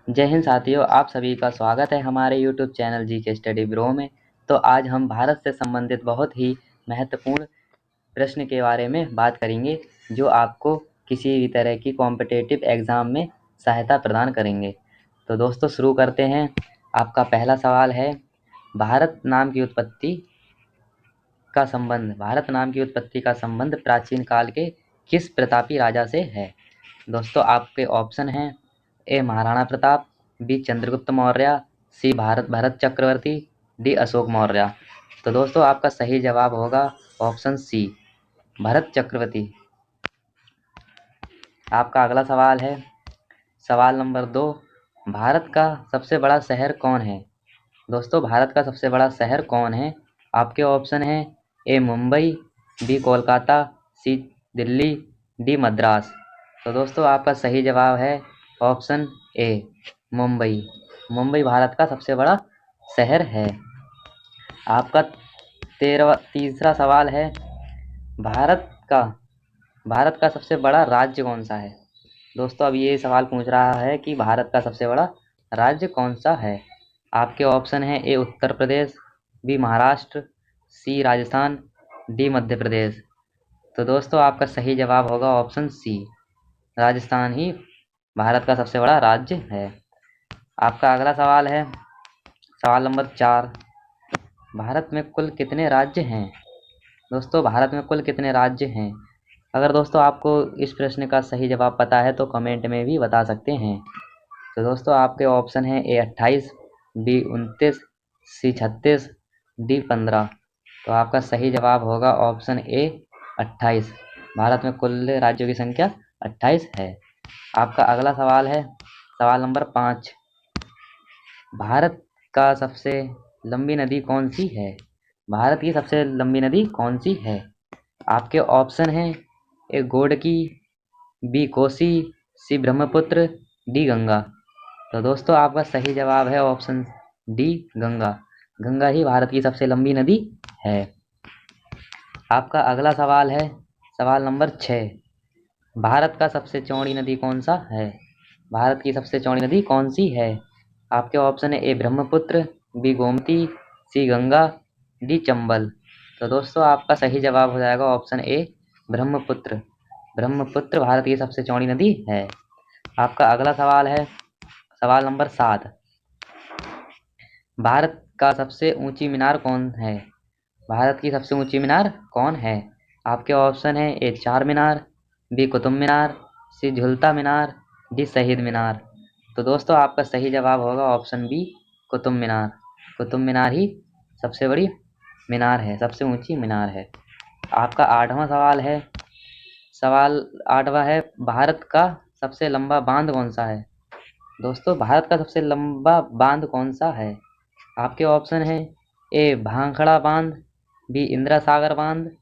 जय हिंद साथियों, आप सभी का स्वागत है हमारे YouTube channel GK study bro में। तो आज हम भारत से संबंधित बहुत ही महत्वपूर्ण प्रश्न के बारे में बात करेंगे, जो आपको किसी भी तरह की कॉम्पिटिटिव एग्ज़ाम में सहायता प्रदान करेंगे। तो दोस्तों शुरू करते हैं। आपका पहला सवाल है, भारत नाम की उत्पत्ति का संबंध प्राचीन काल के किस प्रतापी राजा से है? दोस्तों आपके ऑप्शन हैं, ए महाराणा प्रताप, बी चंद्रगुप्त मौर्य, सी भरत चक्रवर्ती, डी अशोक मौर्य। तो दोस्तों आपका सही जवाब होगा ऑप्शन सी, भरत चक्रवर्ती। आपका अगला सवाल है, सवाल नंबर 2, भारत का सबसे बड़ा शहर कौन है? दोस्तों भारत का सबसे बड़ा शहर कौन है? आपके ऑप्शन हैं, ए मुंबई, बी कोलकाता, सी दिल्ली, डी मद्रास। तो दोस्तों आपका सही जवाब है ऑप्शन ए, मुंबई। मुंबई भारत का सबसे बड़ा शहर है। आपका तीसरा सवाल है, भारत का भारत का सबसे बड़ा राज्य कौन सा है? दोस्तों अब ये सवाल पूछ रहा है कि भारत का सबसे बड़ा राज्य कौन सा है? आपके ऑप्शन है, ए उत्तर प्रदेश, बी महाराष्ट्र, सी राजस्थान, डी मध्य प्रदेश। तो दोस्तों आपका सही जवाब होगा ऑप्शन सी, राजस्थान ही भारत का सबसे बड़ा राज्य है। आपका अगला सवाल है, सवाल नंबर 4, भारत में कुल कितने राज्य हैं? दोस्तों भारत में कुल कितने राज्य हैं? अगर दोस्तों आपको इस प्रश्न का सही जवाब पता है तो कमेंट में भी बता सकते हैं। तो दोस्तों आपके ऑप्शन हैं, ए 28, बी 29, सी 36, डी 15। तो आपका सही जवाब होगा ऑप्शन ए 28। भारत में कुल राज्यों की संख्या 28 है। आपका अगला सवाल है, सवाल नंबर 5, भारत का सबसे लंबी नदी कौन सी है? भारत की सबसे लंबी नदी कौन सी है? आपके ऑप्शन हैं, ए गोडकी, बी कोसी, सी ब्रह्मपुत्र, डी गंगा। तो दोस्तों आपका सही जवाब है ऑप्शन डी, गंगा। गंगा ही भारत की सबसे लंबी नदी है। आपका अगला सवाल है, सवाल नंबर 6, भारत का सबसे चौड़ी नदी कौन सा है? भारत की सबसे चौड़ी नदी कौन सी है? आपके ऑप्शन है, ए ब्रह्मपुत्र, बी गोमती, सी गंगा, डी चंबल। तो दोस्तों आपका सही जवाब हो जाएगा ऑप्शन ए, ब्रह्मपुत्र। ब्रह्मपुत्र भारत की सबसे चौड़ी नदी है। आपका अगला सवाल है, सवाल नंबर 7, भारत का सबसे ऊंची मीनार कौन है? भारत की सबसे ऊंची मीनार कौन है? आपके ऑप्शन है, ए चार मीनार, बी कुतुब मीनार, सी झुलता मीनार, डी शहीद मीनार। तो दोस्तों आपका सही जवाब होगा ऑप्शन बी, कुतुब मीनार। कुतुब मीनार ही सबसे बड़ी मीनार है, सबसे ऊंची मीनार है। आपका 8वां सवाल है, सवाल 8वां है, भारत का सबसे लंबा बांध कौन सा है? दोस्तों भारत का सबसे लंबा बांध कौन सा है? आपके ऑप्शन है, ए भांखड़ा बांध, बी इंदिरा सागर बांध,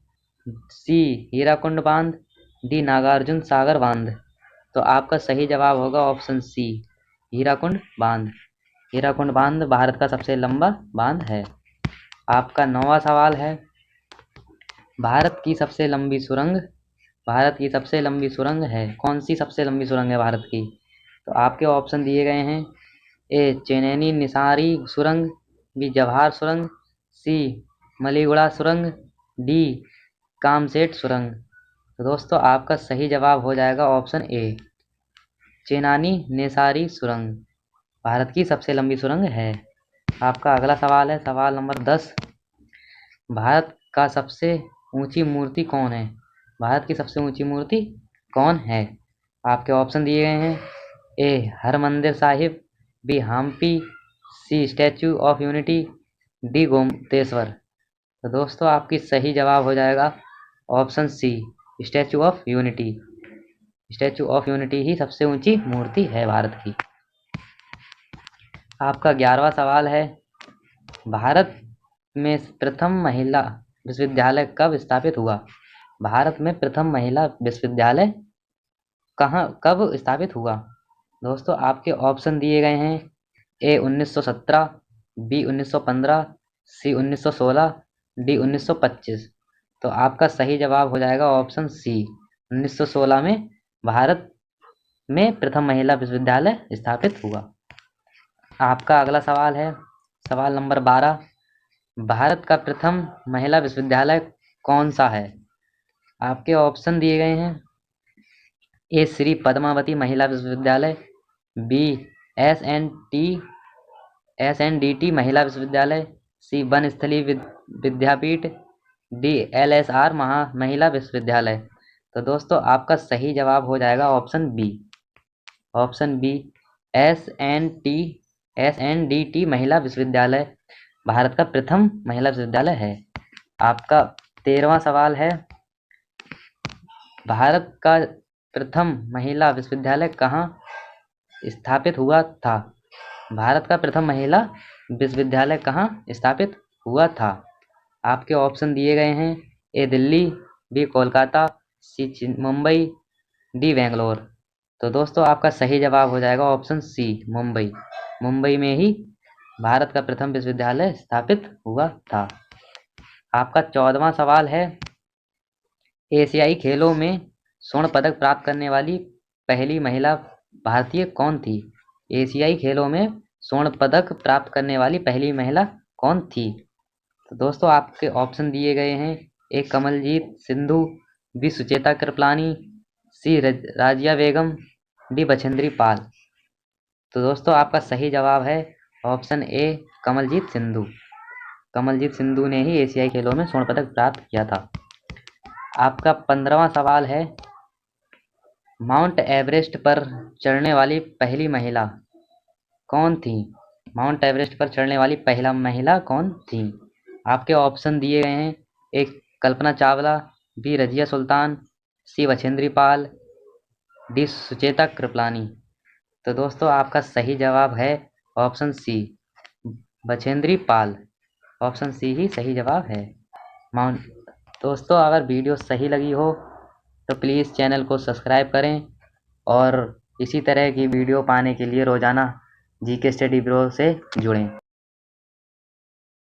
सी हीराकुंड बांध, डी नागार्जुन सागर बांध। तो आपका सही जवाब होगा ऑप्शन सी, हीराकुंड बांध। हीराकुंड बांध भारत का सबसे लंबा बांध है। आपका 9वां सवाल है, भारत की सबसे लंबी सुरंग, भारत की सबसे लंबी सुरंग है कौन सी? सबसे लंबी सुरंग है भारत की। तो आपके ऑप्शन दिए गए हैं, ए चेनैनी निसारी सुरंग, बी जवाहर सुरंग, सी मलीगुड़ा सुरंग, डी कामसेट सुरंग। तो दोस्तों आपका सही जवाब हो जाएगा ऑप्शन ए, चेनानी नेसारी सुरंग भारत की सबसे लंबी सुरंग है। आपका अगला सवाल है, सवाल नंबर 10, भारत का सबसे ऊंची मूर्ति कौन है? भारत की सबसे ऊंची मूर्ति कौन है? आपके ऑप्शन दिए गए हैं, A Harmandir Sahib, B Hampi, C Statue of Unity, D Gomateshwar. तो दोस्तों आपकी सही जवाब हो जाएगा option C, Statue of Unity. Statue of Unity ही सबसे ऊंची मूर्ति है भारत की। आपका 11वां सवाल है, भारत में प्रथम महिला विश्वविद्यालय कब स्थापित हुआ? भारत में प्रथम महिला विश्वविद्यालय कब स्थापित हुआ? दोस्तों आपके ऑप्शन दिए गए हैं, ए 1917, बी 1915, सी 1916, डी 1925। तो आपका सही जवाब हो जाएगा ऑप्शन सी, 1916 में भारत में प्रथम महिला विश्वविद्यालय स्थापित हुआ। आपका अगला सवाल है सवाल नंबर 12। भारत का प्रथम महिला विश्वविद्यालय कौन सा है? आपके ऑप्शन दिए गए हैं। ए श्री पद्मावती महिला विश्वविद्यालय, बी SNDT महिला विश्वविद्यालय, सी बनस्थली विद्यापीठ, डी LSR महिला विश्वविद्यालय। तो दोस्तों आपका सही जवाब हो जाएगा option B. Option B SNDT महिला विश्वविद्यालय भारत का प्रथम महिला विश्वविद्यालय है। आपका 13वां सवाल है, भारत का प्रथम महिला विश्वविद्यालय कहाँ स्थापित हुआ था? भारत का प्रथम महिला विश्वविद्यालय कहाँ स्थापित हुआ था? आपके ऑप्शन दिए गए हैं। ए दिल्ली, बी कोलकाता, सी मुंबई, डी बेंगलोर। तो दोस्तों आपका सही जवाब हो जाएगा ऑप्शन सी मुंबई। मुंबई में ही भारत का प्रथम विश्वविद्यालय स्थापित हुआ था। आपका 14वां सवाल है, एशियाई खेलों में स्वर्ण पदक प्राप्त करने वाली पहली महिला भारतीय कौन थी? एशियाई खेलों में स्वर्ण पदक प्राप्त करने वाली पहली महिला कौन थी? तो दोस्तों आपके ऑप्शन दिए गए हैं। ए कमलजीत सिंधु, बी सुचेता कृपलानी, सी राजिया बेगम, डी बछेंद्री पाल। तो दोस्तों आपका सही जवाब है ऑप्शन ए कमलजीत सिंधु। कमलजीत सिंधु ने ही एशियाई खेलों में स्वर्ण पदक प्राप्त किया था। आपका 15वां सवाल है, माउंट एवरेस्ट पर चढ़ने वाली पहली महिला कौन थी? माउंट एवरेस्ट पर चढ़ने वाली पहला महिला कौन थी? आपके ऑप्शन दिए गए हैं। एक कल्पना चावला, बी रजिया सुल्तान, सी बछेंद्री पाल, डी सुचेता कृपलानी। तो दोस्तों आपका सही जवाब है option C Bachendri Pal. Option C ही सही जवाब है। दोस्तों अगर वीडियो सही लगी हो तो प्लीज़ चैनल को सब्सक्राइब करें और इसी तरह की वीडियो पाने के लिए रोज़ाना जीके स्टडी ब्रो से जुड़ें।